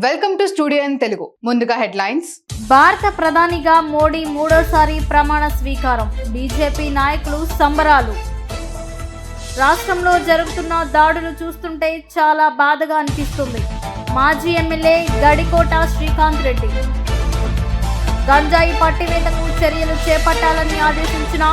Welcome to studio in Telugu. ముందుగా headlines. భారత ప్రధానిగా మోడీ మూడోసారి ప్రమాణ స్వీకారం. బీజేపీ నాయకులు సంబరాలు. రాష్ట్రంలో జరుగుతున్న దాడులు చూస్తుంటే చాలా బాధగా అనిపిస్తుంది. మాజీ ఎమ్మెల్యే గడికోట శ్రీకాంత్ రెడ్డి. గంజాయి పట్టివేతకు చర్యలు చేపట్టాలని ఆదేశించిన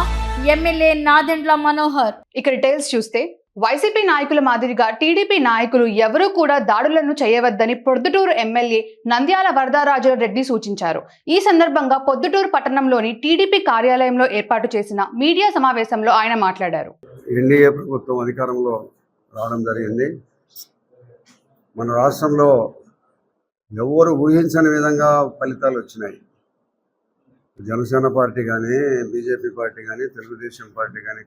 ఎమ్మెల్యే నాదెండ్ల మనోహర్. ఇక డీటెయిల్స్ చూస్తే, వైసీపీ నాయకుల మాదిరిగా టీడీపీ నాయకులు ఎవరూ కూడా దాడులను చేయవద్దని పొద్దుటూరు ఎమ్మెల్యే నంద్యాల వరదరాజు రెడ్డి సూచించారు. ఈ సందర్భంగా పొద్దుటూరు పట్టణంలోని టీడీపీ కార్యాలయంలో ఏర్పాటు చేసిన మీడియా సమావేశంలో ఆయన మాట్లాడారు. ఎన్డీఏ ప్రభుత్వం అధికారంలో రావడం జరిగింది. మన రాష్ట్రంలో ఎవరు ఊహించని విధంగా ఫలితాలు వచ్చినాయి. జనసేన పార్టీ కానీ, బీజేపీ పార్టీ కానీ, తెలుగుదేశం పార్టీ కానీ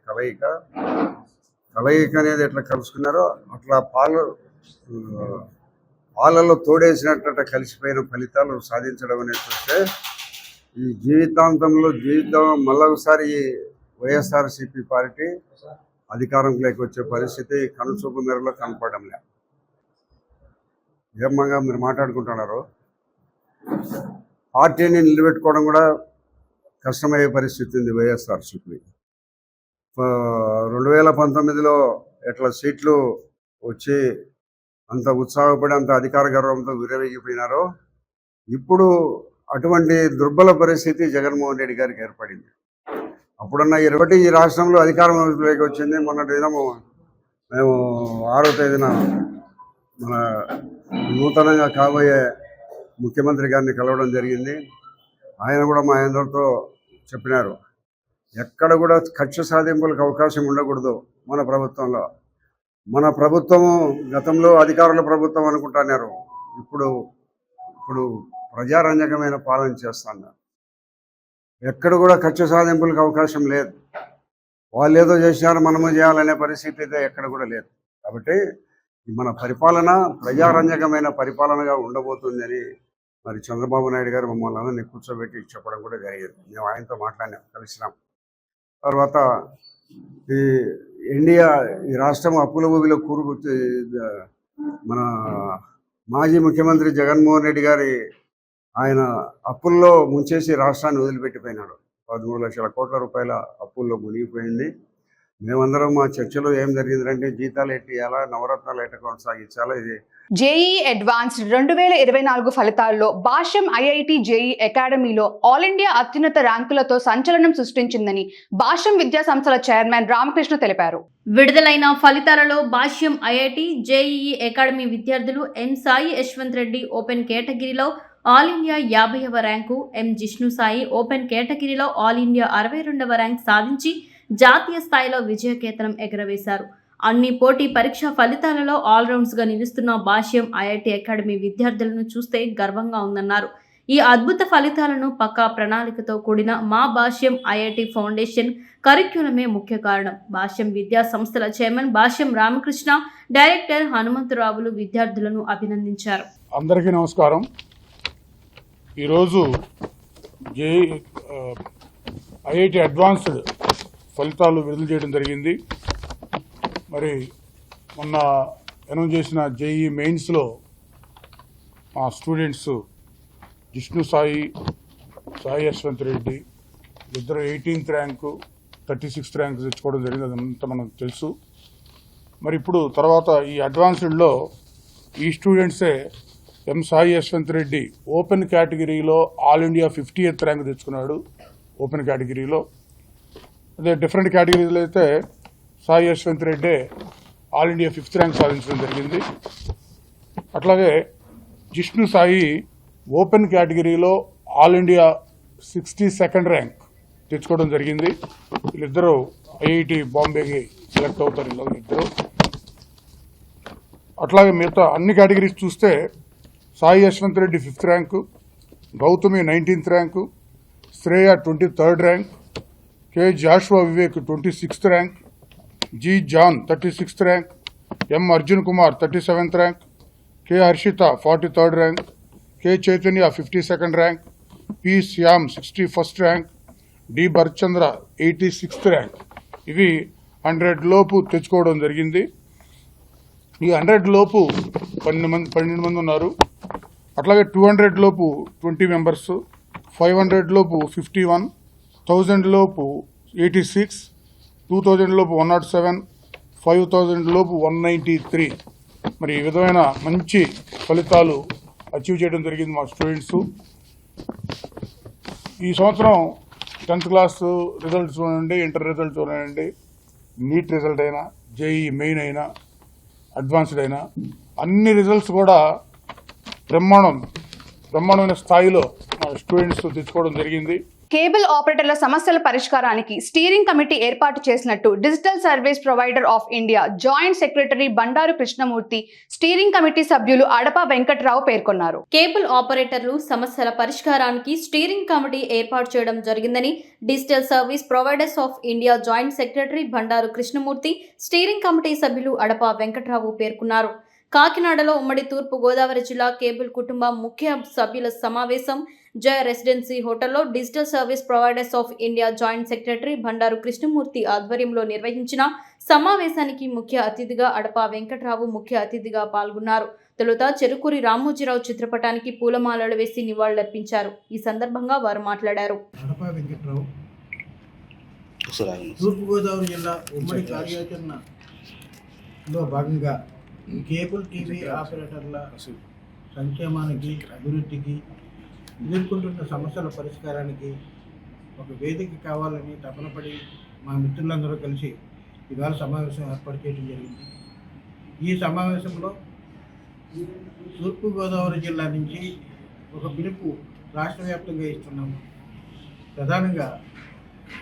కలయిక అనేది ఎట్లా కలుసుకున్నారో అట్లా పాలలో తోడేసినట్టు కలిసిపోయిన ఫలితాలు సాధించడం అనేది చూస్తే ఈ జీవితం మళ్ళొకసారి వైఎస్ఆర్సీపీ పార్టీ అధికారంలోకి వచ్చే పరిస్థితి కనుచూపు మేరలో కనపడడం లేదు. ఏమంగా మీరు మాట్లాడుకుంటున్నారు, పార్టీని నిలబెట్టుకోవడం కూడా కష్టమయ్యే పరిస్థితి ఉంది వైఎస్ఆర్సీపీ. 2019లో ఎట్లా సీట్లు వచ్చి అంత ఉత్సాహపడి అంత అధికార గర్వంతో విరవేగిపోయినారో, ఇప్పుడు అటువంటి దుర్బల పరిస్థితి జగన్మోహన్ రెడ్డి గారికి ఏర్పడింది. అప్పుడున్న ఈ రాష్ట్రంలో అధికారంలోకి వచ్చింది. మొన్నటి దినము మేము 6వ తేదీన మన నూతనంగా కాబోయే ముఖ్యమంత్రి గారిని కలవడం జరిగింది. ఆయన కూడా మా అందరితో చెప్పినారు, ఎక్కడ కూడా కక్ష సాధింపులకు అవకాశం ఉండకూడదు మన ప్రభుత్వంలో. మన ప్రభుత్వము గతంలో అధికారుల ప్రభుత్వం అనుకుంటున్నారు, ఇప్పుడు ప్రజారంజకమైన పాలన చేస్తున్నారు. ఎక్కడ కూడా కక్ష సాధింపులకు అవకాశం లేదు. వాళ్ళు ఏదో చేసినారు మనము చేయాలనే పరిస్థితి అయితే ఎక్కడ కూడా లేదు. కాబట్టి మన పరిపాలన ప్రజారంజకమైన పరిపాలనగా ఉండబోతుందని మరి చంద్రబాబు నాయుడు గారు మమ్మల్ని అందరినీ కూర్చోబెట్టి చెప్పడం కూడా జరిగింది. మేము ఆయనతో మాట్లాడినాం, కలిసినాం. తర్వాత ఈ రాష్ట్రం అప్పుల ఊబిలో మన మాజీ ముఖ్యమంత్రి జగన్మోహన్ రెడ్డి గారి ఆయన అప్పుల్లో ముంచేసి రాష్ట్రాన్ని వదిలిపెట్టిపోయినాడు. 13 లక్షల కోట్ల రూపాయల అప్పుల్లో మునిగిపోయింది. మేమందరం మా చర్చలో ఏం జరిగిందంటే, జీతాలు ఎట్టియాలా, నవరత్నాలు ఎట్ట కొనసాగించాలా. ఇది జేఈఈ అడ్వాన్స్డ్ 2024 ఫలితాల్లో భాష్యం ఐఐటి జేఈఈ అకాడమీలో ఆల్ ఇండియా అత్యున్నత ర్యాంకులతో సంచలనం సృష్టించిందని భాష్యం విద్యా సంస్థల చైర్మన్ రామకృష్ణ తెలిపారు. విడుదలైన ఫలితాలలో భాష్యం ఐఐటి జేఈఈ అకాడమీ విద్యార్థులు ఎం సాయి యశ్వంత్ రెడ్డి ఓపెన్ కేటగిరీలో ఆల్ ఇండియా 50వ ర్యాంకు, ఎం జిష్ణు సాయి ఓపెన్ కేటగిరీలో ఆల్ ఇండియా 62వ ర్యాంక్ సాధించి జాతీయ స్థాయిలో విజయకేతనం ఎగరవేశారు. అన్ని పోటీ పరీక్షా ఫలితాలలో ఆల్రౌండ్స్గా నిలుస్తున్న భాష్యం ఐఐటి అకాడమీ విద్యార్థులను చూస్తే గర్వంగా ఉందన్నారు. ఈ అద్భుత ఫలితాలను పక్కా ప్రణాళికతో కూడిన మా భాష్యం ఐఐటి ఫౌండేషన్ కరిక్యులమే ముఖ్య కారణం. భాష్యం విద్యా సంస్థల చైర్మన్ భాష్యం రామకృష్ణ, డైరెక్టర్ హనుమంతరావులు విద్యార్థులను అభినందించారు. అందరికీ నమస్కారం. ఈరోజు ఐఐటి అడ్వాన్స్డ్ ఫలితాలు విడుదల చేయడం జరిగింది. మరి మొన్న అనౌన్స్ చేసిన జేఈఈ మెయిన్స్లో మా స్టూడెంట్స్ జిష్ణు సాయి యశ్వంత్ రెడ్డి ఇద్దరు 18th ర్యాంకు 36th ర్యాంకు తెచ్చుకోవడం జరిగింది. అదంతా మనకు తెలుసు. మరి ఇప్పుడు తర్వాత ఈ అడ్వాన్స్డ్లో ఈ స్టూడెంట్సే ఎం సాయి యశ్వంత్ రెడ్డి ఓపెన్ కేటగిరీలో ఆల్ ఇండియా 50th ర్యాంక్ తెచ్చుకున్నాడు. ఓపెన్ కేటగిరీలో అదే డిఫరెంట్ కేటగిరీలో అయితే Sai Yashwant Reddy all India 5th rank సాధించడం జరిగింది. అట్లాగే జిష్ణు సాయి ఓపెన్ కేటగిరీలో ఆల్ ఇండియా 62nd ర్యాంక్ తెచ్చుకోవడం జరిగింది. వీళ్ళిద్దరూ ఐఐటి బాంబేకి సెలెక్ట్ అవుతారు. ఇద్దరు అట్లాగే మిగతా అన్ని కేటగిరీస్ చూస్తే Sai Yashwant Reddy 5th rank, Gautami 19th rank, Shreya 23rd rank, K Joshua Vivek 26th rank, G John 36th rank, M Arjun Kumar 37th rank, K Harshitha 43rd rank, K Chaitanya 52nd rank, P Shyam 61st rank, D Bharachandra 86th rank. ఇవి 100 లోపు తెచ్చుకోవడం జరిగింది. ఈ 100 లోపు 12 మంది ఉన్నారు. అట్లాగే 200 లోపు 20 మెంబర్స్, 500 లోపు 51, 1000 లోపు 86, 2000 లోపు 107, 5000 లోపు 193. మరి ఈ విధమైన మంచి ఫలితాలు అచీవ్ చేయడం జరిగింది మా స్టూడెంట్స్. ఈ సంవత్సరం 10th క్లాస్ రిజల్ట్స్ చూడండి, ఇంటర్ రిజల్ట్స్ చూడండి, నీట్ రిజల్ట్ అయినా, జేఈ మెయిన్ అయినా, అడ్వాన్స్డ్ అయినా అన్ని రిజల్ట్స్ కూడా బ్రహ్మాండమైన స్థాయిలో మా స్టూడెంట్స్ తెచ్చుకోవడం జరిగింది. కేబుల్ ఆపరేటర్ల సమస్యల పరిష్కారానికి స్టీరింగ్ కమిటీ ఏర్పాటు చేసినట్టు digital service provider of India joint secretary Bandaru Krishnamurthy, steering committee సభ్యులు అడప వెంకట్రావు పేర్కొన్నారు. కేబుల్ ఆపరేటర్లు సమస్యల పరిష్కారానికి స్టీరింగ్ కమిటీ ఏర్పాటు చేయడం జరిగిందని digital service providers of India joint secretary Bandaru Krishnamurthy, steering committee సభ్యులు అడప వెంకట్రావు పేర్కొన్నారు. కాకినాడలో ఉమ్మడి తూర్పు గోదావరి జిల్లా కేబుల్ కుటుంబం ముఖ్య సభ్యుల సమావేశం జయ రెసిడెన్సీ హోటల్లో digital service providers of India joint secretary Bandaru Krishnamurthy ఆధ్వర్యంలో నిర్వహించిన సమావేశానికి ముఖ్య అతిథిగా అడప వెంకట్రావు ముఖ్య అతిథిగా పాల్గొన్నారు. తొలుత చెరుకూరి రామోజీరావు చిత్రపటానికి పూలమాలలు వేసి నివాళులర్పించారు. ఈ సందర్భంగా వారు మాట్లాడారు. అడప వెంకట్రావు తూర్పుగోదావరి జిల్లా ఉమ్మడి కార్యాచరణలో భాగంగా కేబుల్ టీవీ ఆపరేటర్ల సంక్షేమానికి, అభివృద్ధికి, ఎదుర్కొంటున్న సమస్యల పరిష్కారానికి ఒక వేదిక కావాలని తపనపడి మా మిత్రులందరూ కలిసి ఇవాళ సమావేశం ఏర్పాటు చేయడం జరిగింది. ఈ సమావేశంలో తూర్పుగోదావరి జిల్లా నుంచి ఒక పిలుపు రాష్ట్ర వ్యాప్తంగా ఇస్తున్నాము. ప్రధానంగా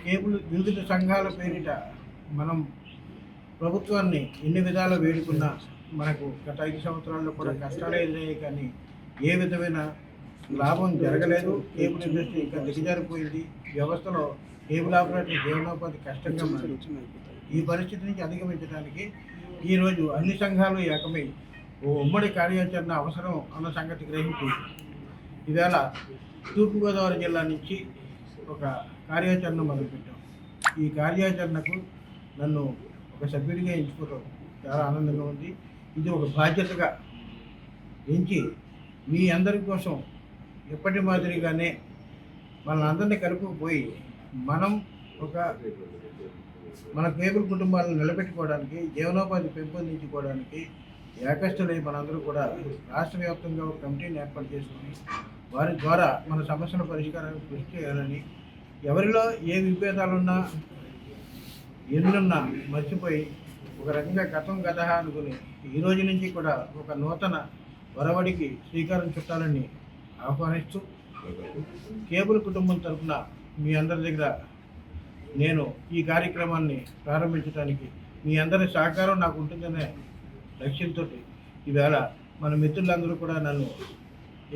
కేబుల్ వివిధ సంఘాల పేరిట మనం ప్రభుత్వాన్ని ఎన్ని విధాలు వేడుకున్నా మనకు గత 5 సంవత్సరాల్లో కూడా కష్టాలే ఎదురయ్యాయి, కానీ ఏ విధమైన లాభం జరగలేదు. కేబుల్ ఇండస్ట్రీ ఇంకా దిగజారిపోయింది. వ్యవస్థలో కేబుల్ ఆపరేటర్ జీవనోపాధి కష్టంగా మారింది. ఈ పరిస్థితి నుంచి అధిగమించడానికి ఈరోజు అన్ని సంఘాలు ఏకమై ఓ ఉమ్మడి కార్యాచరణ అవసరం అన్న సంగతి గ్రహించి ఈవేళ తూర్పుగోదావరి జిల్లా నుంచి ఒక కార్యాచరణ మొదలుపెట్టాం. ఈ కార్యాచరణకు నన్ను ఒక సభ్యుడిగా ఎంచుకోవడం చాలా ఆనందంగా ఉంది. ఇది ఒక బాధ్యతగా ఎంచి మీ అందరి కోసం ఎప్పటి మాదిరిగానే మనందరినీ కలుపుకుపోయి మన కేబుల్ కుటుంబాలను నిలబెట్టుకోవడానికి, జీవనోపాధి పెంపొందించుకోవడానికి ఏకస్తులై మనందరూ కూడా రాష్ట్ర వ్యాప్తంగా ఒక కమిటీని ఏర్పాటు చేసుకుని వారి ద్వారా మన సమస్యల పరిష్కారానికి కృషి చేయాలని, ఎవరిలో ఏ విభేదాలున్నా ఎన్నున్నా మర్చిపోయి ఒక రకంగా గతం గత అనుకుని ఈ రోజు నుంచి కూడా ఒక నూతన వరవడికి శ్రీకారం చుట్టాలని ఆహ్వానిస్తూ కేబుల్ కుటుంబం తరఫున మీ అందరి దగ్గర నేను ఈ కార్యక్రమాన్ని ప్రారంభించడానికి మీ అందరి సహకారం నాకు ఉంటుందనే లక్ష్యంతో ఈవేళ మన మిత్రులందరూ కూడా నన్ను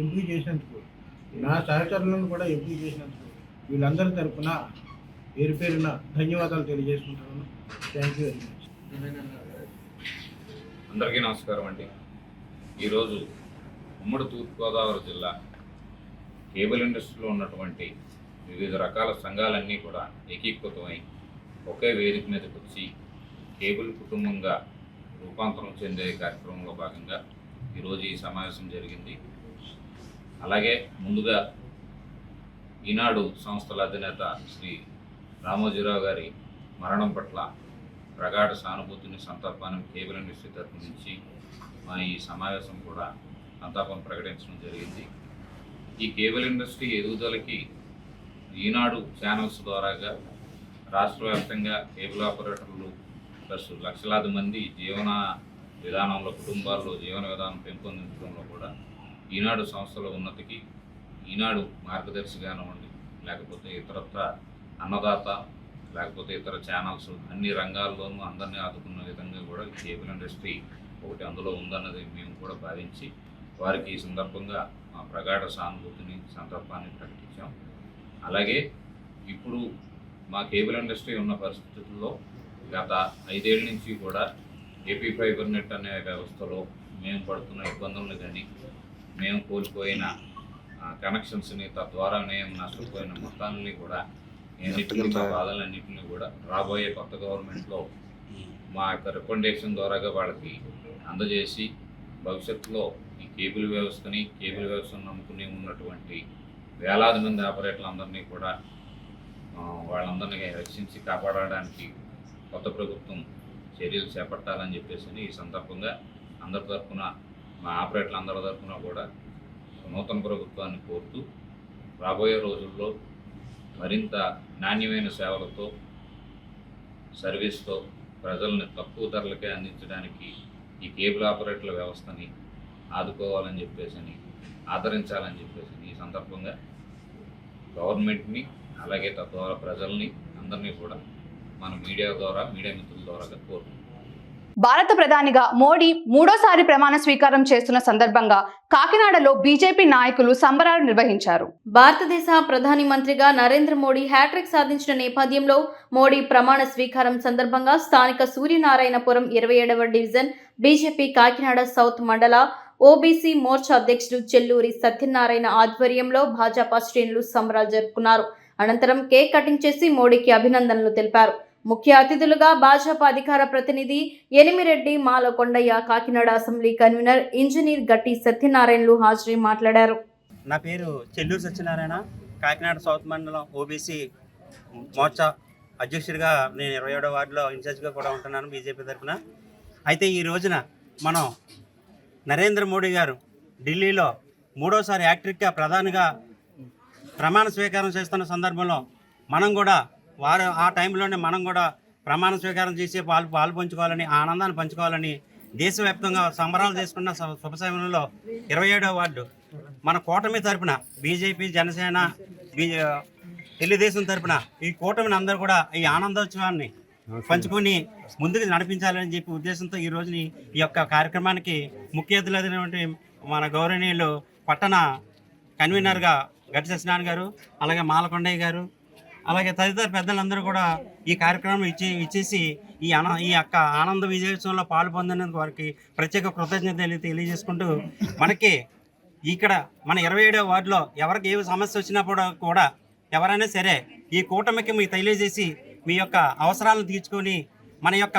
ఎంపిక చేసినందుకు, నా సహచరులను కూడా ఎంపిక చేసినందుకు వీళ్ళందరి తరఫున పేరు పేరున ధన్యవాదాలు తెలియజేసుకుంటున్నాను. Thank you very much. అందరికీ నమస్కారం అండి. ఈరోజు ఉమ్మడి తూర్పుగోదావరి జిల్లా కేబుల్ ఇండస్ట్రీలో ఉన్నటువంటి వివిధ రకాల సంఘాలన్నీ కూడా ఏకీకృతమై ఒకే వేదిక మీదకి వచ్చి కేబుల్ కుటుంబంగా రూపాంతరం చెందే కార్యక్రమంలో భాగంగా ఈరోజు ఈ సమావేశం జరిగింది. అలాగే ముందుగా ఈనాడు సంస్థల అధినేత శ్రీ రామోజీరావు గారి మరణం పట్ల ప్రగాఢ సానుభూతిని, సంతాపాన్ని కేబుల్ ఇండస్ట్రీ తరఫు నుంచి మా ఈ సమావేశం కూడా సంతాపం ప్రకటించడం జరిగింది. ఈ కేబుల్ ఇండస్ట్రీ ఎదుగుదలకి ఈనాడు ఛానల్స్ ద్వారాగా రాష్ట్ర వ్యాప్తంగా కేబుల్ ఆపరేటర్లు ప్లస్ లక్షలాది మంది జీవన విధానంలో, కుటుంబాల్లో జీవన విధానం పెంపొందించడంలో కూడా ఈనాడు సంస్థల ఉన్నతికి ఈనాడు మార్గదర్శిగా ఉండి, లేకపోతే ఇతరత్ర అన్నదాత, లేకపోతే ఇతర ఛానల్స్ అన్ని రంగాల్లోనూ అందరినీ ఆదుకున్న విధంగా కూడా కేబుల్ ఇండస్ట్రీ ఒకటి అందులో ఉందన్నది మేము కూడా భావించి వారికి ఈ సందర్భంగా మా ప్రగాఢ సానుభూతిని, సందర్భాన్ని ప్రకటించాం. అలాగే ఇప్పుడు మా కేబుల్ ఇండస్ట్రీ ఉన్న పరిస్థితుల్లో గత 5 ఏళ్ళ నుంచి కూడా ఏపీ ఫైబర్ నెట్ అనే వ్యవస్థలో మేము పడుతున్న ఇబ్బందులను కానీ, మేము కోల్పోయిన కనెక్షన్స్ని, తద్వారా మేము నష్టపోయిన మొత్తాలని కూడా, అన్నింటినీ, మా బాధలన్నింటినీ కూడా రాబోయే కొత్త గవర్నమెంట్లో మా యొక్క రికమెండేషన్ ద్వారాగా వాళ్ళకి అందజేసి భవిష్యత్తులో ఈ కేబుల్ వ్యవస్థను నమ్ముకుని ఉన్నటువంటి వేలాది మంది ఆపరేటర్లందరినీ కూడా వాళ్ళందరినీ రక్షించి కాపాడడానికి కొత్త ప్రభుత్వం చర్యలు చేపట్టాలని చెప్పేసి ఈ సందర్భంగా అందరి తరఫున మా ఆపరేటర్లందరి తరఫున కూడా నూతన ప్రభుత్వాన్ని కోరుతూ రాబోయే రోజుల్లో మరింత నాణ్యమైన సేవలతో సర్వీస్తో ప్రజల్ని తక్కువ ధరలకే అందించడానికి ఈ కేబుల్ ఆపరేటర్ల వ్యవస్థని ఆదుకోవాలని చెప్పేసి ఆదరించాలని చెప్పేసి ఈ సందర్భంగా గవర్నమెంట్ని అలాగే తద్వారా ప్రజల్ని అందరినీ కూడా మన మీడియా మిత్రుల ద్వారా కోరుకుంటున్నాం. భారత ప్రధానిగా మోడీ మూడోసారి ప్రమాణ స్వీకారం చేస్తున్న సందర్భంగా కాకినాడలో బీజేపీ నాయకులు సంబరాలు నిర్వహించారు. భారతదేశ ప్రధాని మంత్రిగా నరేంద్ర మోడీ హ్యాట్రిక్ సాధించిన నేపథ్యంలో మోడీ ప్రమాణ స్వీకారం సందర్భంగా స్థానిక సూర్యనారాయణపురం 27వ డివిజన్ బీజేపీ కాకినాడ సౌత్ మండల ఓబీసీ మోర్చా అధ్యక్షుడు చెల్లూరి సత్యనారాయణ ఆధ్వర్యంలో భాజపా శ్రేణులు సంబరాలు జరుపుకున్నారు. అనంతరం కేక్ కటింగ్ చేసి మోడీకి అభినందనలు తెలిపారు. ముఖ్య అతిథులుగా భాజపా అధికార ప్రతినిధి Enimireddy Malakondaiah, Kakinada assembly convener engineer గట్టి సత్యనారాయణలు హాజరై మాట్లాడారు. నా పేరు చెల్లూరు సత్యనారాయణ, కాకినాడ సౌత్ మండలం ఓబీసీ మోర్చా అధ్యక్షుడిగా నేను 27వ వార్డులో ఇన్ఛార్జ్గా కూడా ఉంటున్నాను బీజేపీ తరఫున. అయితే ఈ రోజున మనం నరేంద్ర మోడీ గారు ఢిల్లీలో మూడోసారి హ్యాట్రిక్గా ప్రధానిగా ప్రమాణ స్వీకారం చేస్తున్న సందర్భంలో మనం కూడా ఆ టైంలోనే మనం కూడా ప్రమాణ స్వీకారం చేసి పాలు పంచుకోవాలని, ఆనందాన్ని పంచుకోవాలని దేశవ్యాప్తంగా సంబరాలు చేసుకున్న శుభ సమయంలో 27వ వార్డు మన కూటమి తరపున బీజేపీ, జనసేన, తెలుగుదేశం తరపున ఈ కూటమిని అందరూ కూడా ఈ ఆనందోత్సవాన్ని పంచుకొని ముందుకు నడిపించాలని చెప్పి ఉద్దేశంతో ఈ రోజుని ఈ యొక్క కార్యక్రమానికి ముఖ్య అతిథులైనటువంటి మన గౌరవనీయులు పట్టణ కన్వీనర్గా గట్టి సత్యనారాయణ గారు, అలాగే మాలకొండయ్య గారు, అలాగే తదితర పెద్దలందరూ కూడా ఈ కార్యక్రమం ఇచ్చేసి ఈ యొక్క ఆనంద విజయోత్సవంలో పాలు పొందినందుకు వారికి ప్రత్యేక కృతజ్ఞతలు తెలియజేసుకుంటూ, మనకి ఇక్కడ మన 27వ వార్డులో ఎవరికి ఏ సమస్య వచ్చినప్పుడు కూడా ఎవరైనా సరే ఈ కూటమికి మీకు తెలియజేసి మీ యొక్క అవసరాలను తీర్చుకొని మన యొక్క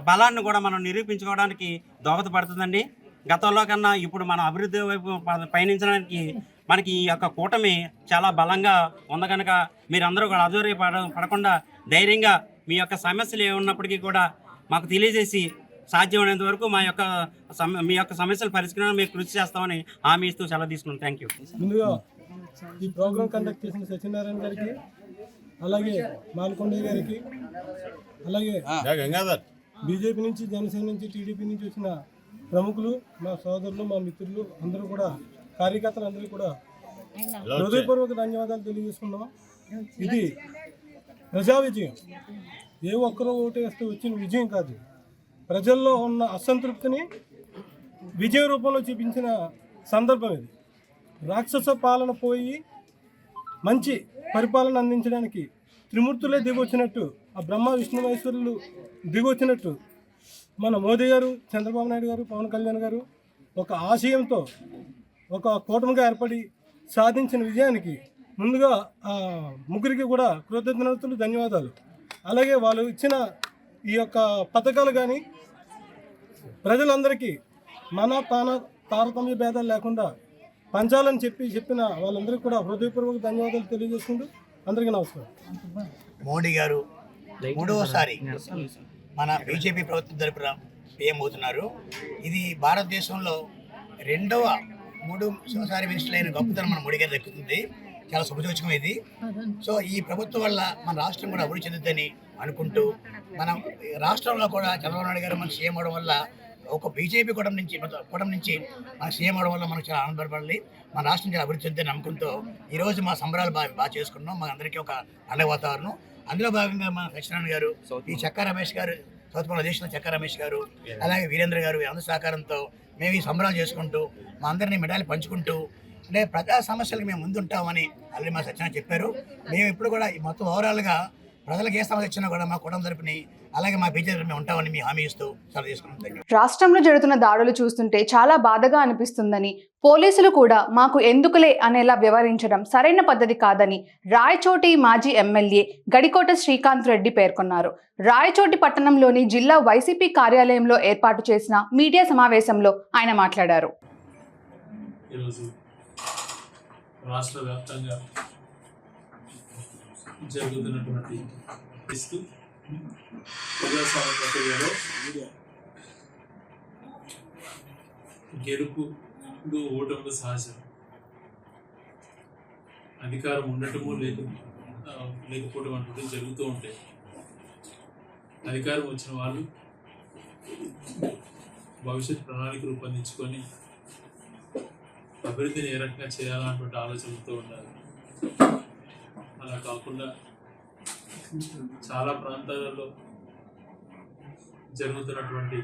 బలాన్ని కూడా మనం నిరూపించుకోవడానికి దోహదపడుతుందండి. గతంలో కన్నా ఇప్పుడు మన అభివృద్ధి వైపు పయనించడానికి మనకి ఈ యొక్క కూటమి చాలా బలంగా ఉంది కనుక మీరందరూ కూడా అధైర్య పడకుండా ధైర్యంగా మీ యొక్క సమస్యలు ఏమున్నప్పటికీ కూడా మాకు తెలియజేసి సాధ్యమైనంత వరకు మీ యొక్క సమస్యలు పరిష్కారం మేము కృషి చేస్తామని హామీ ఇస్తూ సెలవు తీసుకున్నాం. Thank you. ముందుగా ఈ ప్రోగ్రాం కండక్ట్ చేసిన సత్యనారాయణ గారికి, అలాగే మాలకొండయ్య గారికి, అలాగే బీజేపీ నుంచి, జనసేన నుంచి, టీడీపీ నుంచి వచ్చిన ప్రముఖులు, మా సోదరులు, మా మిత్రులు అందరూ కూడా, కార్యకర్తలు అందరూ కూడా హృదయపూర్వక ధన్యవాదాలు తెలియజేసుకున్నాం. ఇది ప్రజా విజయం. ఏ ఒక్కరూ ఓటేస్తే వచ్చిన విజయం కాదు. ప్రజల్లో ఉన్న అసంతృప్తిని విజయ రూపంలో చూపించిన సందర్భం ఇది. రాక్షస పాలన పోయి మంచి పరిపాలన అందించడానికి త్రిమూర్తులే దిగొచ్చినట్టు, ఆ బ్రహ్మ విష్ణు మహేశ్వరులు దిగొచ్చినట్టు మన మోదీ గారు, చంద్రబాబు నాయుడు గారు, పవన్ కళ్యాణ్ గారు ఒక ఆశయంతో ఒక కూటమిగా ఏర్పడి సాధించిన విజయానికి ముందుగా ముగ్గురికి కూడా కృతజ్ఞతలు, ధన్యవాదాలు. అలాగే వాళ్ళు ఇచ్చిన ఈ యొక్క పథకాలు కానీ ప్రజలందరికీ మన తారతమ్య భేదాలు లేకుండా పంచాలని చెప్పిన వాళ్ళందరికీ కూడా హృదయపూర్వక ధన్యవాదాలు తెలియజేసుకుంటూ అందరికీ నమస్కారం. మోడీ గారు మూడవసారి మన బీజేపీ ప్రభుత్వం తరపున పీఎం అవుతున్నారు. ఇది భారతదేశంలో మూడోసారి మినిస్టర్ అయిన గొప్పతనం మన మోడీ గారు దక్కుతుంది. చాలా శుభసూచకం ఇది. సో ఈ ప్రభుత్వం వల్ల మన రాష్ట్రం కూడా అభివృద్ధి చెందుతుందని అనుకుంటూ, మనం రాష్ట్రంలో కూడా చంద్రబాబు నాయుడు గారు మన సీఎం అవడం వల్ల, ఒక బీజేపీ కూటమి నుంచి మన సీఎం అవడం వల్ల మనకు చాలా ఆనందపడాలి. మన రాష్ట్రం చాలా అభివృద్ధి చెందుతుందని నమ్ముకుంటూ ఈరోజు మా సంబరాలు బాగా చేసుకున్నాం. మా అందరికీ ఒక పండగ వాతావరణం. అందులో భాగంగా మన సత్యనారాయణ గారు, ఈ చెక్కా రమేష్ గారు, సౌత్ మన దేశంలో చెక్కా రమేష్ గారు, అలాగే వీరేంద్ర గారు అందరి సహకారంతో మేము ఈ సంబరాలు చేసుకుంటూ మా అందరినీ మెడాలు పంచుకుంటూ, అంటే ప్రజా సమస్యలకు మేము ముందుంటామని ఆల్రెడీ మా సత్యనారాయణ చెప్పారు. మేము ఇప్పుడు కూడా మొత్తం ఓవరాల్గా ప్రజలకు ఏ సమస్య వచ్చినా కూడా మా కుటుంబం తరపుని, అలాగే మా బీజేపీ మేము ఉంటామని మీ హామీ ఇస్తూ చాలా తీసుకున్నాం. రాష్ట్రంలో జరుగుతున్న దాడులు చూస్తుంటే చాలా బాధగా అనిపిస్తుందని, పోలీసులు కూడా మాకు ఎందుకులే అనేలా వ్యవహరించడం సరైన పద్ధతి కాదని రాయచోటి మాజీ ఎమ్మెల్యే గడికోట శ్రీకాంత్ రెడ్డి పేర్కొన్నారు. రాయచోటి పట్టణంలోని జిల్లా వైసీపీ కార్యాలయంలో ఏర్పాటు చేసిన మీడియా సమావేశంలో ఆయన మాట్లాడారు. ఈరోజు రాష్ట్ర వ్యాప్తంగా జరుగుతున్నటువంటి ప్రజాస్వామ్య ప్రక్రియలో గెలుపులు ఓటములు సహజం. అధికారం ఉండటము లేకపోవడం అంటూ జరుగుతూ ఉంటాయి. అధికారం వచ్చిన వాళ్ళు భవిష్యత్ ప్రణాళిక రూపొందించుకొని అభివృద్ధిని ఏ రకంగా చేయాలన్నటువంటి ఆలోచనలతో ఉండాలి. అలా కాకుండా చాలా ప్రాంతాలలో జరుగుతున్నటువంటి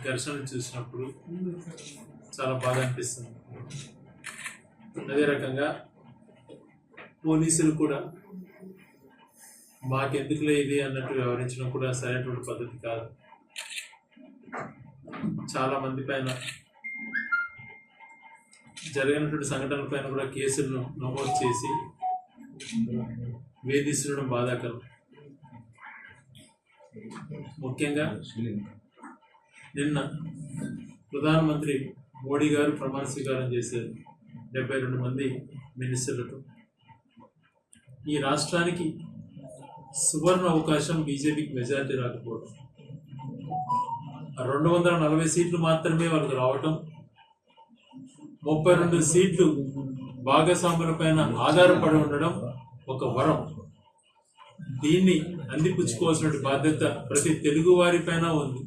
ఘర్షణలు చూసినప్పుడు చాలా బాధ అనిపిస్తుంది. అదే రకంగా పోలీసులు కూడా మాకెందుకులే ఇది అన్నట్టు వ్యవహరించడం కూడా సరైనటువంటి పద్ధతి కాదు. చాలా మంది పైన జరిగినటువంటి సంఘటనల పైన కూడా కేసులను నమోదు చేసి వేధిస్తుండడం బాధాకరం. ముఖ్యంగా నిన్న ప్రధానమంత్రి మోడీ గారు ప్రమాణ స్వీకారం చేశారు 72 మంది మినిస్టర్లతో. ఈ రాష్ట్రానికి సువర్ణ అవకాశం బీజేపీకి మెజారిటీ రాకపోవడం, 240 సీట్లు మాత్రమే వాళ్ళకు రావటం, 32 సీట్లు భాగస్వాముల పైన ఆధారపడి ఉండడం ఒక వరం. దీన్ని అందిపుచ్చుకోవాల్సిన బాధ్యత ప్రతి తెలుగు వారి పైన ఉంది.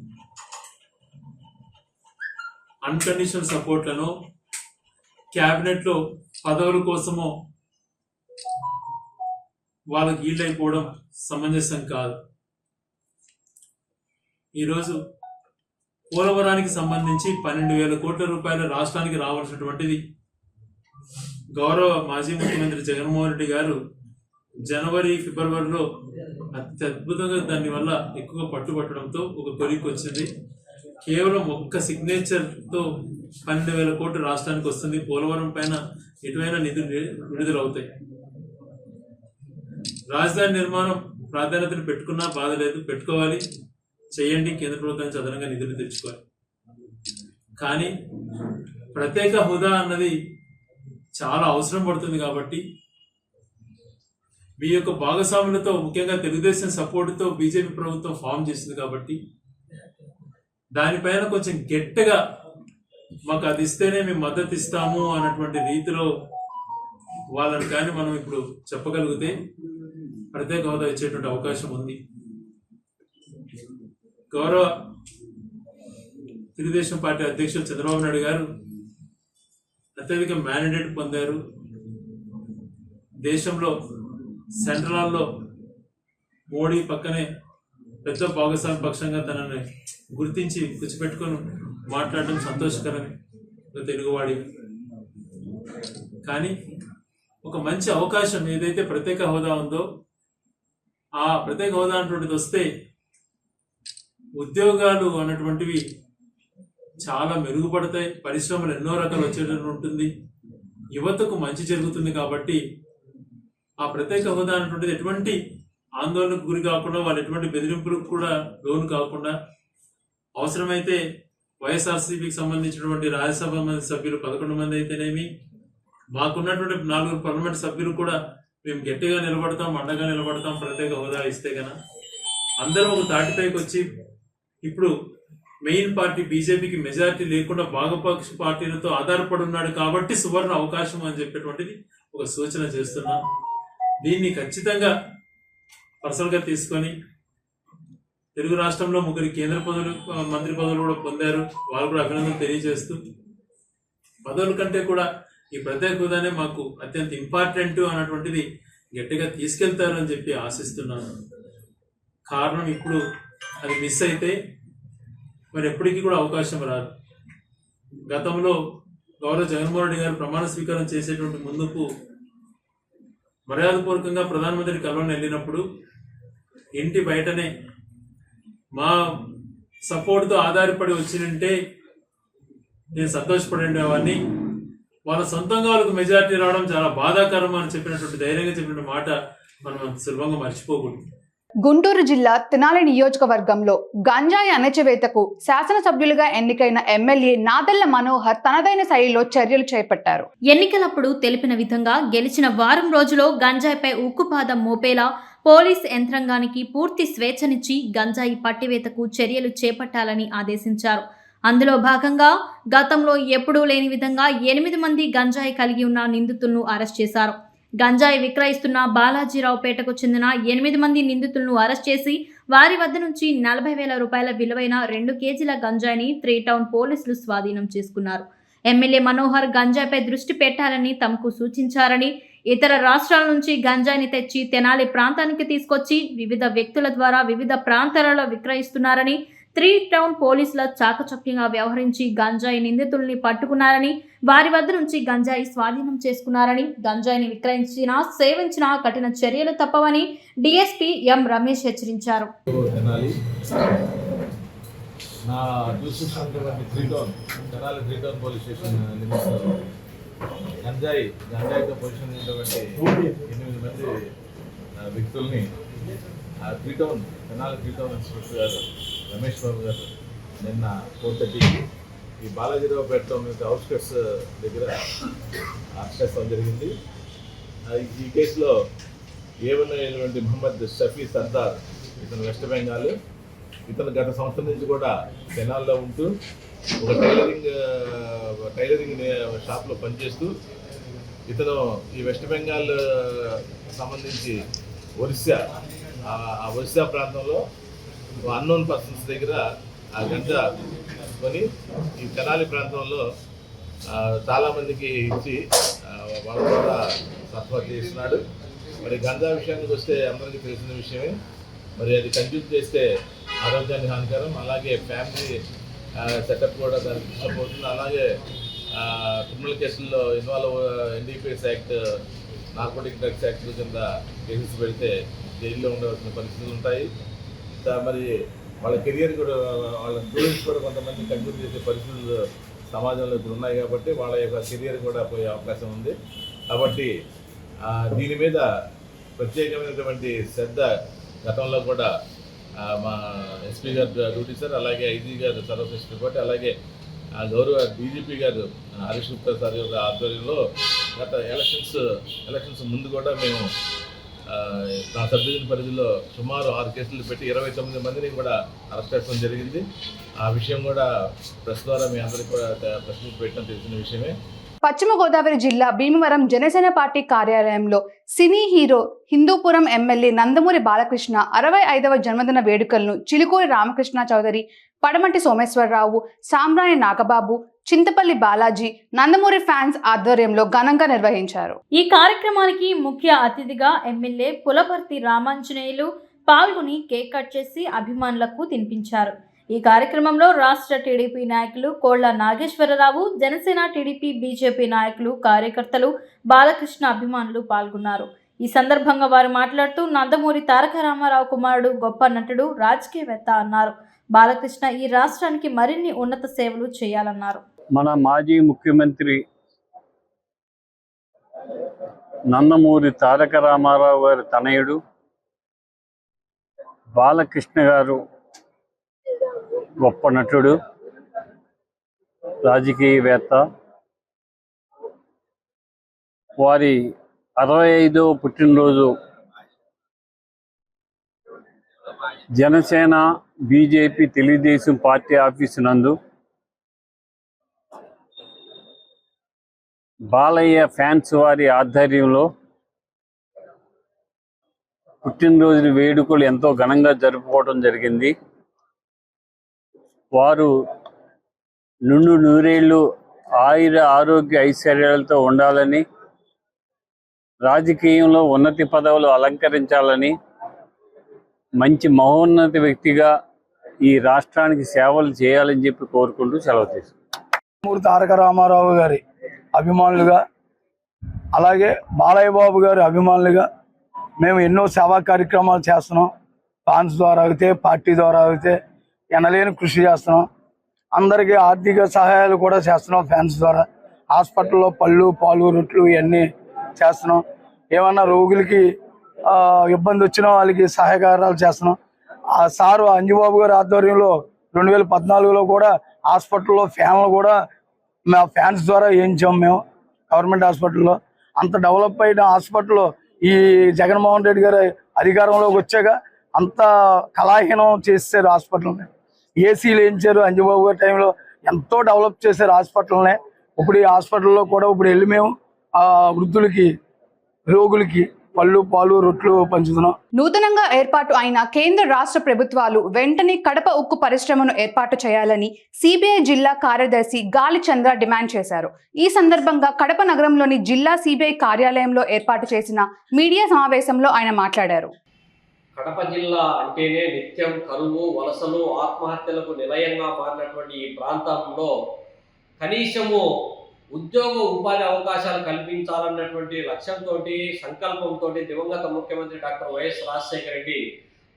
అన్కండిషనల్ సపోర్ట్లను క్యాబినెట్లో పదవుల కోసమో వాళ్ళకి ఈల్డైపోవడం సమంజసం కాదు. ఈరోజు పోలవరానికి సంబంధించి 12,000 కోట్ల రూపాయల రాష్ట్రానికి రావాల్సినటువంటిది గౌరవ మాజీ ముఖ్యమంత్రి జగన్మోహన్ రెడ్డి గారు జనవరి ఫిబ్రవరిలో అత్యద్భుతంగా దాని వల్ల ఎక్కువ పట్టుబట్టడంతో ఒక కొలిక్ వచ్చింది. కేవలం ఒక్క సిగ్నేచర్తో 12,000 కోట్లు రాష్ట్రానికి వస్తుంది. పోలవరం పైన ఎటువైనా నిధులు విడుదలవుతాయి. రాజధాని నిర్మాణం ప్రాధాన్యతను పెట్టుకున్నా బాధ లేదు, పెట్టుకోవాలి, చేయండి. కేంద్ర ప్రభుత్వానికి అదనంగా నిధులు తెచ్చుకోవాలి. కానీ ప్రత్యేక హోదా అన్నది చాలా అవసరం పడుతుంది. కాబట్టి మీ యొక్క భాగస్వాములతో, ముఖ్యంగా తెలుగుదేశం సపోర్టుతో బీజేపీ ప్రభుత్వం ఫామ్ చేసింది. కాబట్టి దానిపైన కొంచెం గట్టిగా మాకు అది ఇస్తేనే మేము మద్దతు ఇస్తాము అన్నటువంటి రీతిలో వాళ్ళని కానీ మనం ఇప్పుడు చెప్పగలిగితే ప్రత్యేక హోదా ఇచ్చేటువంటి అవకాశం ఉంది. గౌరవ తెలుగుదేశం పార్టీ అధ్యక్షులు చంద్రబాబు నాయుడు గారు అత్యధిక మ్యాండేట్ పొందారు. దేశంలో సెంట్రల్లో మోడీ పక్కనే పెద్ద భాగస్వామి పక్షంగా తనని గుర్తించి కూర్చిపెట్టుకొని మాట్లాడడం సంతోషకరమే తెలుగువాడి. కానీ ఒక మంచి అవకాశం ఏదైతే ప్రత్యేక హోదా ఉందో, ఆ ప్రత్యేక హోదా అన్నటువంటిది వస్తే ఉద్యోగాలు అన్నటువంటివి చాలా మెరుగుపడతాయి. పరిశ్రమలు ఎన్నో రకాలు వచ్చేటట్టు ఉంటుంది. యువతకు మంచి జరుగుతుంది. కాబట్టి ఆ ప్రత్యేక హోదా అన్నటువంటిది ఎటువంటి ఆందోళనకు గురి కాకుండా, వాళ్ళు ఎటువంటి బెదిరింపులకు కూడా లోను కాకుండా, అవసరమైతే వైఎస్ఆర్సీపీకి సంబంధించినటువంటి రాజ్యసభ సభ్యులు 11 మంది అయితేనేమి, మాకున్నటువంటి 4 పార్లమెంట్ సభ్యులు కూడా మేము గట్టిగా నిలబడతాం, అండగా నిలబడతాం. ప్రత్యేక హోదా ఇస్తే గన అందరం ఒక తాటిపైకి వచ్చి, ఇప్పుడు మెయిన్ పార్టీ బీజేపీకి మెజారిటీ లేకుండా భాగపక్ష పార్టీలతో ఆధారపడి ఉన్నాడు కాబట్టి సువర్ణ అవకాశం అని చెప్పేటువంటిది ఒక సూచన చేస్తున్నాం. దీన్ని ఖచ్చితంగా పర్సనల్గా తీసుకొని తెలుగు రాష్ట్రంలో 3 కేంద్ర మంత్రి పదవులు కూడా పొందారు. వాళ్ళు కూడా అభినందనలు తెలియజేస్తూ, పదవుల కంటే కూడా ఈ ప్రత్యేక హోదానే మాకు అత్యంత ఇంపార్టెంట్ అన్నటువంటిది గట్టిగా తీసుకెళ్తారు అని చెప్పి ఆశిస్తున్నాను. కారణం ఇప్పుడు అది మిస్ అయితే మరి ఎప్పటికీ కూడా అవకాశం రాదు. గతంలో గౌరవ జగన్మోహన్ రెడ్డి గారు ప్రమాణ స్వీకారం చేసేటువంటి ముందుకు మర్యాదపూర్వకంగా ప్రధానమంత్రి కలవని వెళ్ళినప్పుడు ఇంటి బయటనే మా సపోర్ట్తో ఆధారపడి వచ్చినంటే నేను సంతోషపడేవాడిని. వాళ్ళ సొంతంగా వాళ్ళకు మెజారిటీ రావడం చాలా బాధాకరం అని చెప్పినటువంటి ధైర్యంగా చెప్పిన మాట మనం అంత సులభంగా మర్చిపోకూడదు. గుంటూరు జిల్లా తెనాలి నియోజకవర్గంలో గంజాయి అణచివేతకు శాసనసభ్యులుగా ఎన్నికైన ఎమ్మెల్యే నాదెళ్ల మనోహర్ తనదైన శైలిలో చర్యలు చేపట్టారు. ఎన్నికలప్పుడు తెలిపిన విధంగా గెలిచిన వారం రోజులో గంజాయిపై ఉక్కుపాదం మోపేలా పోలీస్ యంత్రాంగానికి పూర్తి స్వేచ్ఛనిచ్చి గంజాయి పట్టివేతకు చర్యలు చేపట్టాలని ఆదేశించారు. అందులో భాగంగా గతంలో ఎప్పుడూ లేని విధంగా 8 మంది గంజాయి కలిగి ఉన్న నిందితులను అరెస్ట్ చేశారు. గంజాయి విక్రయిస్తున్న బాలాజీరావుపేటకు చెందిన 8 మంది నిందితులను అరెస్ట్ చేసి వారి వద్ద నుంచి 40,000 రూపాయల విలువైన 2 కేజీల గంజాయిని 3 టౌన్ పోలీసులు స్వాధీనం చేసుకున్నారు. ఎమ్మెల్యే మనోహర్ గంజాయిపై దృష్టి పెట్టాలని తమకు సూచించారని, ఇతర రాష్ట్రాల నుంచి గంజాయిని తెచ్చి తెనాలి ప్రాంతానికి తీసుకొచ్చి వివిధ వ్యక్తుల ద్వారా వివిధ ప్రాంతాలలో విక్రయిస్తున్నారని, 3 టౌన్ పోలీసుల చాకచక్యంగా వ్యవహరించి గంజాయి నిందితుల్ని పట్టుకున్నారని, వారి వద్ద నుంచి గంజాయి స్వాధీనం చేసుకున్నారని, గంజాయిని విక్రయించినా సేవించినా కఠిన చర్యలు తప్పవని డీఎస్పీ ఎం రమేష్ హెచ్చరించారు. నా చూస్తున్నటువంటి తెనాలి 3 టౌన్ పోలీస్ స్టేషన్ లిమిట్స్లో గంజాయితో పొజిషన్ ఉన్నటువంటి 8 మంది వ్యక్తుల్ని 3 టౌన్ తెనాలి 3 టౌన్ ఇన్స్పెక్టర్ గారు రమేష్ బాబు గారు నిన్న 4:30కి ఈ బాలాజీరావుపేటలో అవుట్స్కట్స్ దగ్గర అరెస్ట్ చేయడం జరిగింది. ఈ కేసులో ఏవైనటువంటి మహమ్మద్ షఫీ సర్దార్, ఇతను వెస్ట్ బెంగాల్. ఇతను గత సంవత్సరం నుంచి కూడా తెనాల్లో ఉంటూ ఒక టైలరింగ్ షాప్లో పనిచేస్తూ ఇతను ఈ వెస్ట్ బెంగాల్ సంబంధించి ఒరిస్సా ప్రాంతంలో అన్నోన్ పర్సన్స్ దగ్గర ఆ గంజా కొని ఈ తెనాలి ప్రాంతంలో చాలామందికి ఇచ్చి వాళ్ళ ద్వారా సరఫరా చేస్తున్నాడు. మరి గంజా విషయానికి వస్తే అందరికీ తెలిసిన విషయమే. మరి అది కన్జ్యూమ్ చేస్తే ఆరోగ్యానికి హానికరం, అలాగే ఫ్యామిలీ సెటప్ కూడా దానికి డిస్టర్బ్ అవుతుంది. అలాగే క్రిమినల్ కేసుల్లో involve NDPS act, narcotic drugs act కింద కేసెస్ పెడితే జైల్లో ఉండవలసిన పరిస్థితులు ఉంటాయి. మరి వాళ్ళ కెరియర్ కూడా, వాళ్ళ స్టూడెంట్స్ కూడా కొంతమంది కన్జ్యూమ్ చేసే పరిస్థితులు సమాజంలో ఇప్పుడు ఉన్నాయి కాబట్టి వాళ్ళ యొక్క కెరియర్ కూడా పోయే అవకాశం ఉంది. కాబట్టి దీని మీద ప్రత్యేకమైనటువంటి శ్రద్ధ గతంలో కూడా మా ఎస్పీ గారు డ్యూటీ సార్, అలాగే ఐజీ గారు సర్వీస్ రిపోర్ట్, అలాగే గౌరవ డీజీపీ గారు హరీష్ గుప్తా సార్ యొక్క ఆధ్వర్యంలో గత ఎలక్షన్స్ ముందు కూడా మేము నా సబ్ డివిజన్ పరిధిలో సుమారు 6 కేసులు పెట్టి 29 మందిని కూడా అరెస్ట్ చేయడం జరిగింది. ఆ విషయం కూడా ప్రెస్ ద్వారా మీ అందరికీ కూడా ప్రెస్ మీట్ పెట్టడం తెలిసిన విషయమే. పశ్చిమ గోదావరి జిల్లా భీమవరం జనసేన పార్టీ కార్యాలయంలో cine hero Hindupuram MLA Nandamuri Balakrishna 65వ జన్మదిన వేడుకలను చిలుకూరి రామకృష్ణ చౌదరి, పడమటి సోమేశ్వరరావు, సాంబ్రాణి నాగబాబు, చింతపల్లి బాలాజీ, నందమూరి ఫ్యాన్స్ ఆధ్వర్యంలో ఘనంగా నిర్వహించారు. ఈ కార్యక్రమానికి ముఖ్య అతిథిగా ఎమ్మెల్యే పులపర్తి రామాంజనేయులు పాల్గొని కేక్ కట్ చేసి అభిమానులకు తినిపించారు. ఈ కార్యక్రమంలో రాష్ట్ర టీడీపీ నాయకులు కోళ్ల నాగేశ్వరరావు, జనసేన, టీడీపీ, బీజేపీ నాయకులు, కార్యకర్తలు, బాలకృష్ణ అభిమానులు పాల్గొన్నారు. ఈ సందర్భంగా వారు మాట్లాడుతూ నందమూరి తారక రామారావు కుమారుడు, గొప్ప నటుడు, రాజకీయవేత్త అన్నారు. బాలకృష్ణ ఈ రాష్ట్రానికి మరిన్ని ఉన్నత సేవలు చేయాలన్నారు. మన మాజీ ముఖ్యమంత్రి నందమూరి తారక రామారావు గారి తనయుడు బాలకృష్ణ గారు గొప్ప నటుడు, రాజకీయవేత్త. వారి 65వ పుట్టినరోజు Janasena, BJP, Telugu Desam party office నందు బాలయ్య ఫ్యాన్స్ వారి ఆధ్వర్యంలో పుట్టినరోజు వేడుకలు ఎంతో ఘనంగా జరుపుకోవడం జరిగింది. వారు నిండు నూరేళ్లు ఆయుర ఆరోగ్య ఐశ్వర్యాలతో ఉండాలని, రాజకీయంలో ఉన్నతి పదవులు అలంకరించాలని, మంచి మహోన్నత వ్యక్తిగా ఈ రాష్ట్రానికి సేవలు చేయాలని చెప్పి కోరుకుంటూ సెలవు తీసుకుంటాం. తారక రామారావు గారి అభిమానులుగా, అలాగే బాలయ్య బాబు గారి అభిమానులుగా మేము ఎన్నో సేవా కార్యక్రమాలు చేస్తున్నాం. ఫ్యాన్స్ ద్వారా అయితే, పార్టీ ద్వారా అయితే ఎనలేని కృషి చేస్తున్నాం. అందరికీ ఆర్థిక సహాయాలు కూడా చేస్తున్నాం. ఫ్యాన్స్ ద్వారా హాస్పిటల్లో పళ్ళు, పాలు, రొట్లు ఇవన్నీ చేస్తున్నాం. ఏమన్నా రోగులకి ఇబ్బంది వచ్చినా వాళ్ళకి సహాయకారాలు చేస్తున్నాం. ఆ సారు అంజుబాబు గారి ఆధ్వర్యంలో 2014లో కూడా హాస్పిటల్లో ఫ్యాన్లు కూడా మా ఫ్యాన్స్ ద్వారా వేయించాం మేము గవర్నమెంట్ హాస్పిటల్లో. అంత డెవలప్ అయిన హాస్పిటల్లో ఈ జగన్మోహన్ రెడ్డి గారు అధికారంలోకి వచ్చాక అంత కళాహీనం చేశారు హాస్పిటల్ని. ఏసీలు వేయించారు అంజుబాబు గారి టైంలో, ఎంతో డెవలప్ చేశారు హాస్పిటల్ని. ఇప్పుడు ఈ హాస్పిటల్లో కూడా ఇప్పుడు వెళ్ళి మేము వృద్ధులకి రోగులకి పళ్ళు పాలు రొట్లు పంచుతున్నాం. నూతనంగా ఏర్పాటు అయిన కేంద్ర రాష్ట్ర ప్రభుత్వాలు వెంటనే కడప ఉక్కు పరిశ్రమను ఏర్పాటు చేయాలని సిబిఐ జిల్లా కార్యదర్శి గాలి చంద్ర డిమాండ్ చేశారు. ఈ సందర్భంగా కడప నగరంలోని జిల్లా సిబిఐ కార్యాలయంలో ఏర్పాటు చేసిన మీడియా సమావేశంలో ఆయన మాట్లాడారు. కడప జిల్లా అంటేనే నిత్యం కరువు, వలసలు, ఆత్మహత్యలకు నిలయంగా మారినటువంటి ఈ ప్రాంతంలో కనీసము ఉద్యోగ ఉపాధి అవకాశాలు కల్పించాలన్నటువంటి లక్ష్యంతో, సంకల్పంతో దివంగత ముఖ్యమంత్రి డాక్టర్ వైఎస్ రాజశేఖర రెడ్డి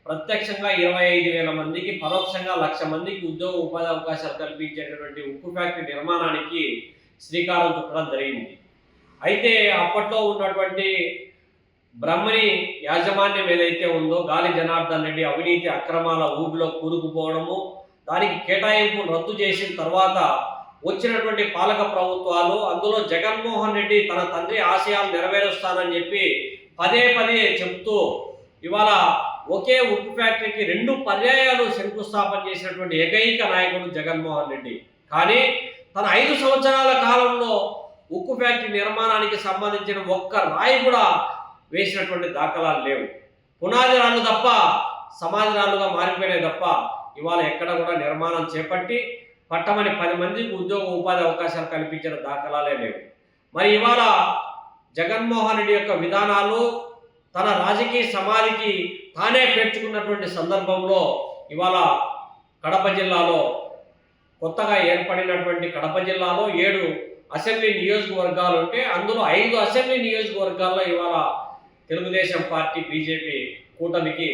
ప్రత్యక్షంగా 25,000 మందికి, పరోక్షంగా 1,00,000 మందికి ఉద్యోగ ఉపాధి అవకాశాలు కల్పించేటటువంటి ఉక్కు ఫ్యాక్టరీ నిర్మాణానికి శ్రీకారం చుట్టడం జరిగింది. అయితే అప్పట్లో ఉన్నటువంటి బ్రహ్మణి యాజమాన్యం ఏదైతే ఉందో, గాలి జనార్దన్ రెడ్డి అవినీతి అక్రమాల ఊబిలో కూరుకుపోవడము, దానికి కేటాయింపులు రద్దు చేసిన తర్వాత వచ్చినటువంటి పాలక ప్రభుత్వాలు, అందులో జగన్మోహన్ రెడ్డి తన తండ్రి ఆశయాలు నెరవేరుస్తానని చెప్పి పదే చెప్తూ ఇవాళ ఒకే ఉక్కు ఫ్యాక్టరీకి 2 పర్యాయాలు శంకుస్థాపన చేసినటువంటి ఏకైక నాయకుడు జగన్మోహన్ రెడ్డి. కానీ తన 5 సంవత్సరాల కాలంలో ఉక్కు ఫ్యాక్టరీ నిర్మాణానికి సంబంధించిన ఒక్క రాయి కూడా వేసినటువంటి దాఖలాలు లేవు. పునాది రాళ్ళు తప్ప సమాధి రాళ్ళుగా మారిపోయినాయి తప్ప ఇవాళ ఎక్కడ కూడా నిర్మాణం చేపట్టి పట్టమని 10 మందికి ఉద్యోగ ఉపాధి అవకాశాలు కల్పించిన దాఖలాలే లేవు. మరి ఇవాళ జగన్మోహన్ రెడ్డి యొక్క విధానాలు తన రాజకీయ సమాధికి తానే పేర్చుకున్నటువంటి సందర్భంలో ఇవాళ కడప జిల్లాలో కొత్తగా ఏర్పడినటువంటి కడప జిల్లాలో 7 అసెంబ్లీ నియోజకవర్గాలు ఉంటే అందులో 5 అసెంబ్లీ నియోజకవర్గాల్లో ఇవాళ తెలుగుదేశం పార్టీ, బీజేపీ కూటమికి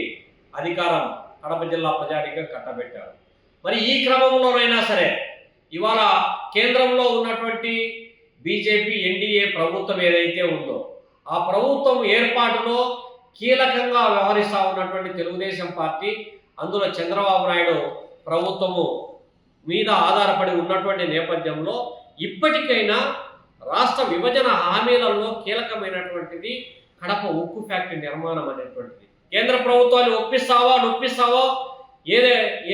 అధికారం కడప జిల్లా ప్రజానీకం కట్టబెట్టారు. మరి ఈ క్రమంలోనైనా సరే ఇవాళ కేంద్రంలో ఉన్నటువంటి బీజేపీ ఎన్డీఏ ప్రభుత్వం ఏదైతే ఉందో ఆ ప్రభుత్వం ఏర్పాటులో కీలకంగా వ్యవహరిస్తూ ఉన్నటువంటి తెలుగుదేశం పార్టీ, అందులో చంద్రబాబు నాయుడు ప్రభుత్వము మీద ఆధారపడి ఉన్నటువంటి నేపథ్యంలో ఇప్పటికైనా రాష్ట్ర విభజన హామీలలో కీలకమైనటువంటిది కడప ఉక్కు ఫ్యాక్టరీ నిర్మాణం అనేటువంటిది. కేంద్ర ప్రభుత్వాన్ని నొప్పిస్తావో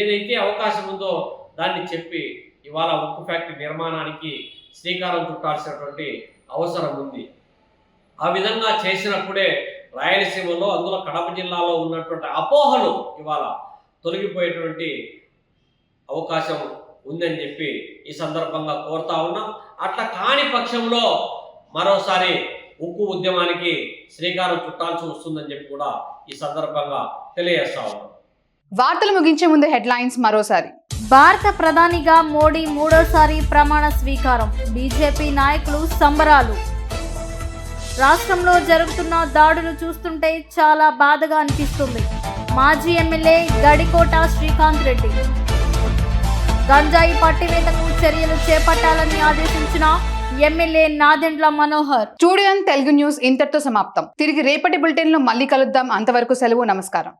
ఏదైతే అవకాశం ఉందో దాన్ని చెప్పి ఇవాళ ఉక్కు ఫ్యాక్టరీ నిర్మాణానికి శ్రీకారం చుట్టాల్సినటువంటి అవసరం ఉంది. ఆ విధంగా చేసినప్పుడే రాయలసీమలో, అందులో కడప జిల్లాలో ఉన్నటువంటి అపోహలు ఇవాళ తొలగిపోయేటువంటి అవకాశం ఉందని చెప్పి ఈ సందర్భంగా కోరుతా ఉన్నాం. అట్లా కాని పక్షంలో మరోసారి ఉక్కు ఉద్యమానికి శ్రీకారం చుట్టాల్సి వస్తుందని చెప్పి కూడా ఈ సందర్భంగా తెలియజేస్తా ఉన్నాం. వార్తలు ముగించే ముందు హెడ్లైన్స్ మరోసారి. భారత ప్రధానిగా మోడీ 3వ ప్రమాణ స్వీకారం, బీజేపీ నాయకులు సంబరాలు. రాష్ట్రంలో జరుగుతున్న దాడులు చూస్తుంటే చాలా బాధగా అనిపిస్తుంది. మాజీ ఎమ్మెల్యే గడికోట శ్రీకాంత్ రెడ్డి. గంజాయి పట్టివేతకు చర్యలు చేపట్టాలని ఆదేశించిన MLA Nadendla Manohar. Studio Telugu news ఇంతటితో సమాప్తం. తిరిగి రేపటి బులెటిన్ లో మళ్ళీ కలుద్దాం. అంతవరకు సెలవు. నమస్కారం.